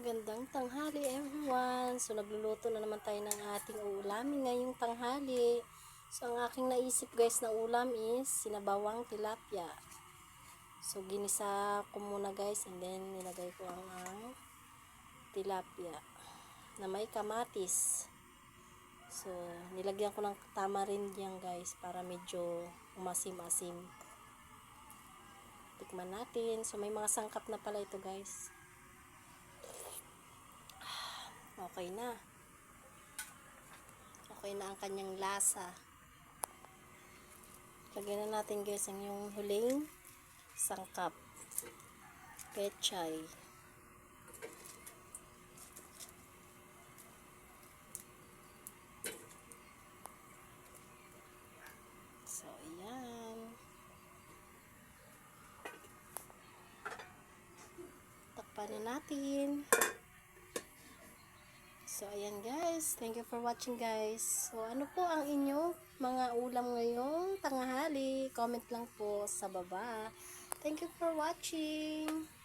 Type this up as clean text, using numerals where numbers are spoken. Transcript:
Magandang tanghali everyone. So nagluluto na naman tayo ng ating uulamin ngayong tanghali. So ang aking naisip guys na ulam is sinabawang tilapia. So ginisa ko muna guys and then nilagay ko ang tilapia na may kamatis. So nilagyan ko ng tamarind yan guys para medyo umasim-asim. Tikman natin. So may mga sangkap na pala ito guys. Okay na. Okay na ang kanyang lasa. Lagyan na natin guys ang yung huling sangkap. Pechay. So, ayan. Takpan na natin. So, ayan guys. Thank you for watching guys. So, ano po ang inyong mga ulam ngayong tanghali? Comment lang po sa baba. Thank you for watching.